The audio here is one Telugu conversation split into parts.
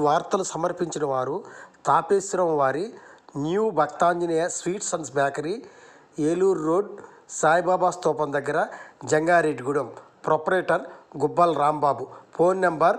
వార్తలు సమర్పించిన వారు తాపేశ్వరం వారి new Bhaktanjaneya sweets and bakery, Eluru road, Saibaba స్తూపం దగ్గర, Jangareddygudem. Proprietor Gubbal Rambabu. Phone number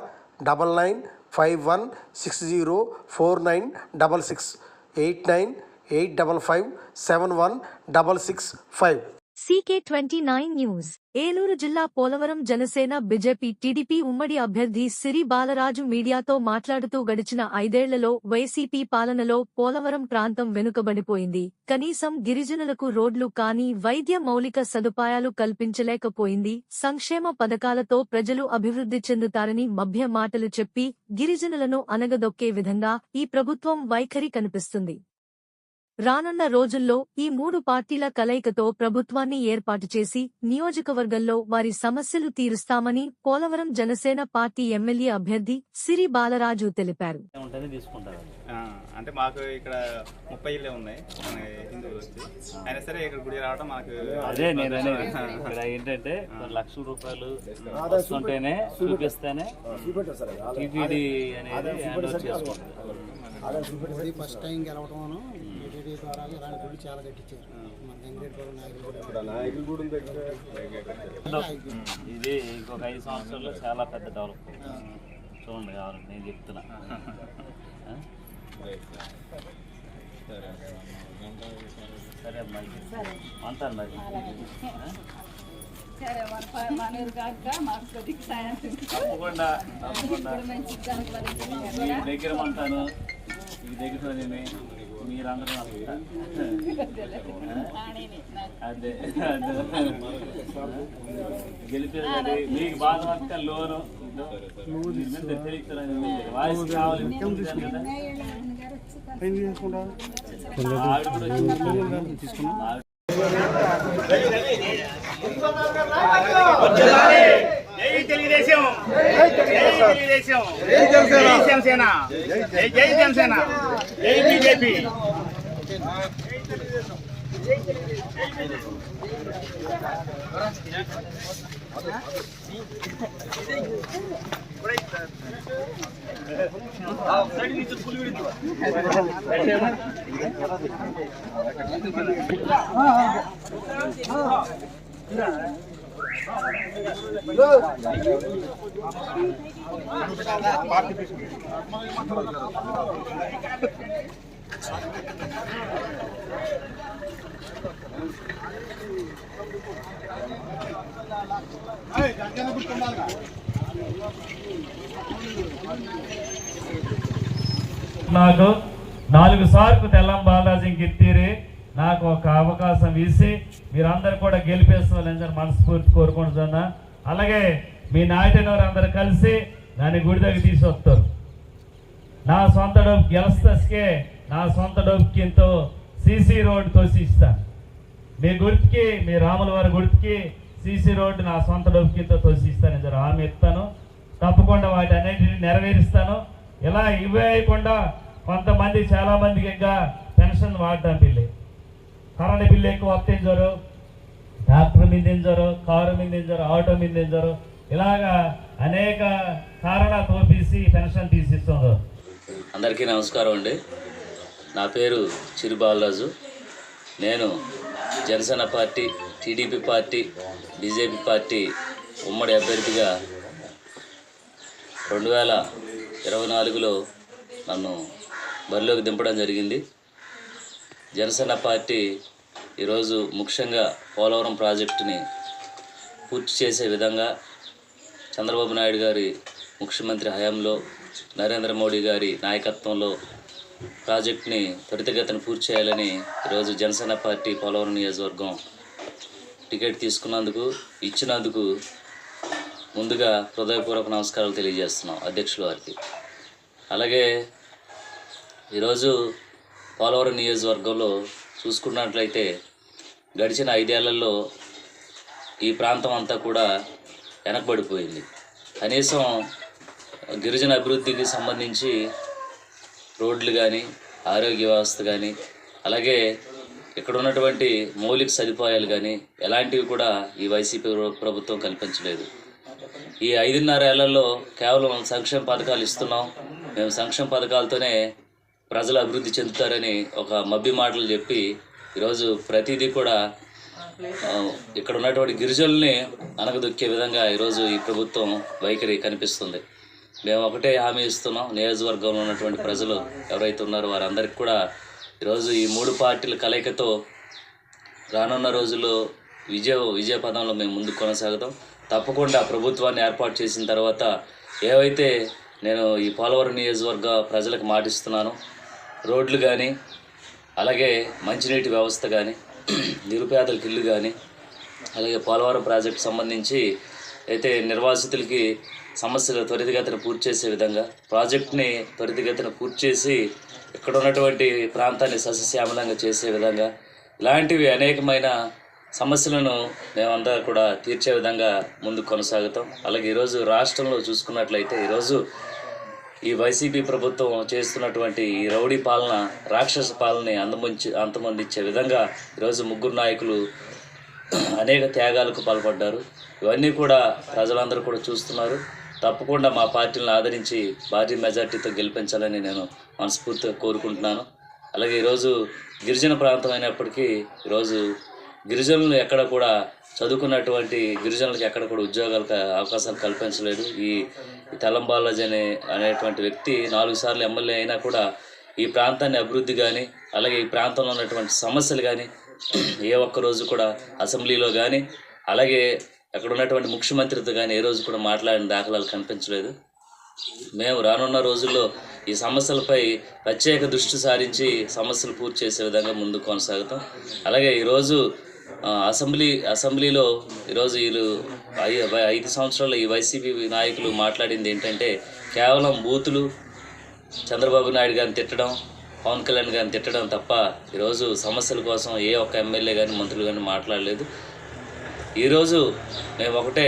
9951604966 8985571665. CK29 news. Eluru జిల్లా పోలవరం జనసేన బీజేపీ టీడీపీ ఉమ్మడి అభ్యర్థి సిరి బాలరాజు మీడియాతో మాట్లాడుతూ గడిచిన 5 ఏళ్లలో వైసీపీ పాలనలో పోలవరం ప్రాంతం వెనుకబడిపోయింది. కనీసం గిరిజనులకు రోడ్లు కానీ వైద్య మౌలిక సదుపాయాలు కల్పించలేకపోయింది. సంక్షేమ పథకాలతో ప్రజలు అభివృద్ధి చెందుతారని మభ్య మాటలు చెప్పి గిరిజనులను అనగదొక్కే విధంగా ఈ ప్రభుత్వం వైఖరి కనిపిస్తుంది. రానున్న రోజుల్లో ఈ 3 పార్టీల కలయికతో ప్రభుత్వాన్ని ఏర్పాటు చేసి నియోజకవర్గంలో వారి సమస్యలు తీరుస్తామని పోలవరం జనసేన పార్టీ ఎమ్మెల్యే అభ్యర్థి సిరి బాలరాజు తెలిపారు. అంటే మాకు ఇక్కడ 30 ఇళ్ళే ఉన్నాయి హిందువులు వచ్చి, అయినా సరే ఇక్కడ గుడి రావడం మాకు అదే నేను ఇక్కడ ఏంటంటే ₹1,00,000 వస్తుంటేనే చూపిస్తేనే టీటీడీ అనేది చేసుకుంటుంది. ఫస్ట్ టైం గెలవడం టీటీడీ ద్వారా ఇలాంటి గుడి చాలా కట్టించారు. మన ఇది ఇంకొక 5 సంవత్సరాల్లో చాలా పెద్ద డెవలప్ చూడండి, కావాలండి నేను చెప్తున్నా. సరే మరి అంటాను మరి తప్పకుండా దగ్గర అంటాను, ఈ దగ్గర మీరందరూ అదే గెలిపేది మీకు బాధ పక్క లోను తెలియదు వాయిస్ కావాలి కదా. తెలుగుదేశం, తెలుగుదేశం, జై జనసేన, జై జనసేన, జై బీజేపీ. నాకు 4 సార్లు తెల్లం బాలరాజు గిట్టిరి నాకు ఒక అవకాశం ఇచ్చి మీరందరూ కూడా గెలిపేసుకోవాలని మనస్ఫూర్తి కోరుకుంటున్నా. అలాగే మీ నాయకులు అందరూ కలిసి దాన్ని గుడి దగ్గర తీసుకొస్తారు. నా సొంత డబ్బు గెలుస్తకే నా సొంత డబ్బుకింతో సీసీ రోడ్డు తోసిస్తాను. మీ గుర్తుకి, మీ రాముల వారి గుర్తుకి సీసీ రోడ్డు నా సొంత డబ్బుకింతో తోసిస్తాను. హామీ ఇస్తాను. తప్పకుండా వాటి అన్నింటినీ నెరవేరుస్తాను. ఇలా ఇవ్వేయకుండా కొంతమంది చాలా మందికి ఇంకా పెన్షన్ వాడటం బిల్లు, కరెంట్ బిల్లు ఎక్కువ వప్పించారు, ట్రాక్టర్ మిందించారు, కారు మిందించారు, ఆటో మిందించారు, ఇలాగా అనేక కారణాలు తోపేసి పెన్షన్ తీసిస్తున్నారు. అందరికీ నమస్కారం అండి. నా పేరు సిరి బాలరాజు. నేను Janasena party, TDP party, BJP party ఉమ్మడి అభ్యర్థిగా 2024లో నన్ను బరిలోకి దింపడం జరిగింది. జనసేన పార్టీ ఈరోజు ముఖ్యంగా పోలవరం ప్రాజెక్టుని పూర్తి చేసే విధంగా చంద్రబాబు నాయుడు గారి ముఖ్యమంత్రి హయాంలో, నరేంద్ర మోడీ గారి నాయకత్వంలో ప్రాజెక్టుని త్వరితగతిన పూర్తి చేయాలని ఈరోజు జనసేన పార్టీ పోలవరం నియోజకవర్గం టికెట్ ఇచ్చినందుకు ముందుగా హృదయపూర్వక నమస్కారాలు తెలియజేస్తున్నాం అధ్యక్షుల వారికి. అలాగే ఈరోజు పోలవరం నియోజకవర్గంలో చూసుకున్నట్లయితే గడిచిన 5 ఏళ్లలో ఈ ప్రాంతం అంతా కూడా వెనకబడిపోయింది. కనీసం గిరిజన అభివృద్ధికి సంబంధించి రోడ్లు కానీ, ఆరోగ్య వ్యవస్థ కానీ, అలాగే ఇక్కడ ఉన్నటువంటి మౌలిక సదుపాయాలు కానీ ఎలాంటివి కూడా ఈ వైసీపీ ప్రభుత్వం కల్పించలేదు. ఈ 5.5 ఏళ్లలో కేవలం సంక్షేమ పథకాలు ఇస్తున్నాం, మేము సంక్షేమ పథకాలతోనే ప్రజలు అభివృద్ధి చెందుతారని ఒక మభ్య మాటలు చెప్పి ఈరోజు ప్రతిదీ కూడా ఇక్కడ ఉన్నటువంటి గిరిజనుల్ని అనగదొక్కే విధంగా ఈరోజు ఈ ప్రభుత్వం వైఖరి కనిపిస్తుంది. మేము ఒకటే హామీ ఇస్తున్నాం, నియోజకవర్గంలో ఉన్నటువంటి ప్రజలు ఎవరైతే ఉన్నారో వారందరికీ కూడా ఈరోజు ఈ 3 పార్టీల కలయికతో రానున్న రోజుల్లో విజయ పదంలో మేము ముందుకు కొనసాగుతాం. తప్పకుండా ప్రభుత్వాన్ని ఏర్పాటు చేసిన తర్వాత ఏవైతే నేను ఈ పోలవరం నియోజకవర్గ ప్రజలకు మాటిస్తున్నానో, రోడ్లు కానీ, అలాగే మంచినీటి వ్యవస్థ కానీ, నిరుపేదలకు ఇల్లు కానీ, అలాగే పోలవరం ప్రాజెక్టు సంబంధించి అయితే నిర్వాసితులకి సమస్యలు త్వరితగతిన పూర్తి చేసే విధంగా, ప్రాజెక్టుని త్వరితగతిన పూర్తి చేసి ఇక్కడ ఉన్నటువంటి ప్రాంతాన్ని సస్యశ్యామలంగా చేసే విధంగా, ఇలాంటివి అనేకమైన సమస్యలను మేమంతా కూడా తీర్చే విధంగా ముందుకు కొనసాగుతాం. అలాగే ఈరోజు రాష్ట్రంలో చూసుకున్నట్లయితే ఈరోజు ఈ వైసీపీ ప్రభుత్వం చేస్తున్నటువంటి ఈ రౌడీ పాలన, రాక్షస పాలనని అంతమొందించే విధంగా ఈరోజు 3 నాయకులు అనేక త్యాగాలకు పాల్పడ్డారు. ఇవన్నీ కూడా ప్రజలందరూ కూడా చూస్తున్నారు. తప్పకుండా మా పార్టీలను ఆదరించి భారీ మెజార్టీతో గెలిపించాలని నేను మనస్ఫూర్తిగా కోరుకుంటున్నాను. అలాగే ఈరోజు గిరిజన ప్రాంతం అయినప్పటికీ ఈరోజు గిరిజనులు ఎక్కడ కూడా చదువుకున్నటువంటి గిరిజనులకు ఎక్కడ కూడా ఉద్యోగాలకు అవకాశాలు కల్పించలేదు. ఈ తెల్లం బాలాజీ అనేటువంటి వ్యక్తి 4 సార్లు ఎమ్మెల్యే అయినా కూడా ఈ ప్రాంతాన్ని అభివృద్ధి కానీ, అలాగే ఈ ప్రాంతంలో ఉన్నటువంటి సమస్యలు కానీ ఏ ఒక్క రోజు కూడా అసెంబ్లీలో కానీ, అలాగే అక్కడ ఉన్నటువంటి ముఖ్యమంత్రితో కానీ ఏ రోజు కూడా మాట్లాడిన దాఖలాలు కనిపించలేదు. మేము రానున్న రోజుల్లో ఈ సమస్యలపై ప్రత్యేక దృష్టి సారించి సమస్యలు పూర్తి చేసే విధంగా ముందుకు కొనసాగుతాం. అలాగే ఈరోజు అసెంబ్లీలో ఈరోజు వీళ్ళు 5 సంవత్సరాలు ఈ వైసీపీ నాయకులు మాట్లాడింది ఏంటంటే కేవలం బూతులు, చంద్రబాబు నాయుడు గారిని తిట్టడం, పవన్ కళ్యాణ్ గారిని తిట్టడం తప్ప ఈరోజు సమస్యల కోసం ఏ ఒక్క ఎమ్మెల్యే కానీ మంత్రులు కానీ మాట్లాడలేదు. ఈరోజు మేము ఒకటే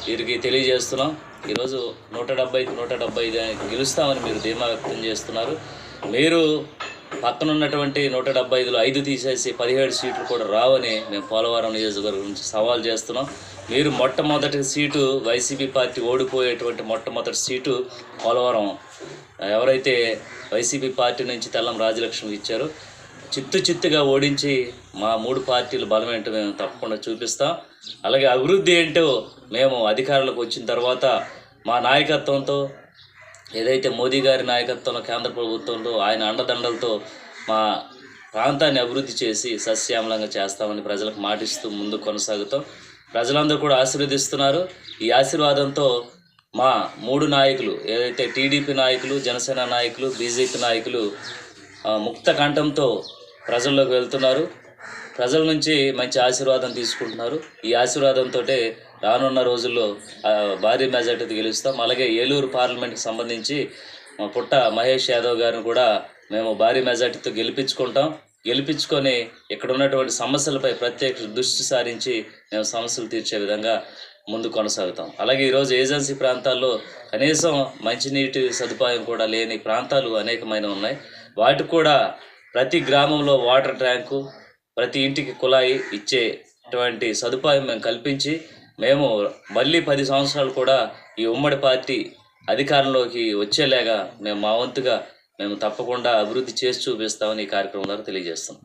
వీరికి తెలియజేస్తున్నాం, ఈరోజు 175 గెలుస్తామని మీరు ధీమా వ్యక్తం చేస్తున్నారు. మీరు పక్కన ఉన్నటువంటి 175లో 5 తీసేసి 17 సీట్లు కూడా రావని మేము పోలవరం నియోజకవర్గం నుంచి సవాల్ చేస్తున్నాం. మీరు మొట్టమొదటి సీటు వైసీపీ పార్టీ ఓడిపోయేటువంటి మొట్టమొదటి సీటు పోలవరం ఎవరైతే వైసీపీ పార్టీ నుంచి తెల్లం రాజలక్ష్మి ఇచ్చారో చిత్తుగా ఓడించి మా 3 పార్టీలు బలం ఏంటో మేము తప్పకుండా చూపిస్తాం. అలాగే అభివృద్ధి ఏంటో మేము అధికారులకు వచ్చిన తర్వాత మా నాయకత్వంతో, ఏదైతే మోదీ గారి నాయకత్వంలో కేంద్ర ప్రభుత్వంలో ఆయన అండదండలతో మా ప్రాంతాన్ని అభివృద్ధి చేసి సస్యశ్యామలంగా చేస్తామని ప్రజలకు మాటిస్తూ ముందుకు కొనసాగుతాం. ప్రజలందరూ కూడా ఆశీర్వదిస్తున్నారు. ఈ ఆశీర్వాదంతో మా 3 నాయకులు, ఏదైతే టీడీపీ నాయకులు, జనసేన నాయకులు, బీజేపీ నాయకులు ముక్త కంఠంతో ప్రజల్లోకి వెళ్తున్నారు. ప్రజల నుంచి మంచి ఆశీర్వాదం తీసుకుంటున్నారు. ఈ ఆశీర్వాదంతో రానున్న రోజుల్లో భారీ మెజార్టీతో గెలుస్తాం. అలాగే ఏలూరు పార్లమెంట్కి సంబంధించి మా పుట్ట మహేష్ యాదవ్ గారిని కూడా మేము భారీ మెజార్టీతో గెలిపించుకొని ఇక్కడ ఉన్నటువంటి సమస్యలపై ప్రత్యేక దృష్టి సారించి మేము సమస్యలు తీర్చే విధంగా ముందు కొనసాగుతాం. అలాగే ఈరోజు ఏజెన్సీ ప్రాంతాల్లో కనీసం మంచినీటి సదుపాయం కూడా లేని ప్రాంతాలు అనేకమైన ఉన్నాయి. వాటికి కూడా ప్రతి గ్రామంలో వాటర్ ట్యాంకు, ప్రతి ఇంటికి కుళాయి ఇచ్చేటువంటి సదుపాయం మేము కల్పించి మేము మళ్ళీ 10 సంవత్సరాలు కూడా ఈ ఉమ్మడి పార్టీ అధికారంలోకి వచ్చేలాగా మేము మా వంతుగా మేము తప్పకుండా అభివృద్ధి చేసి చూపిస్తామని ఈ కార్యక్రమం ద్వారా తెలియజేస్తాం.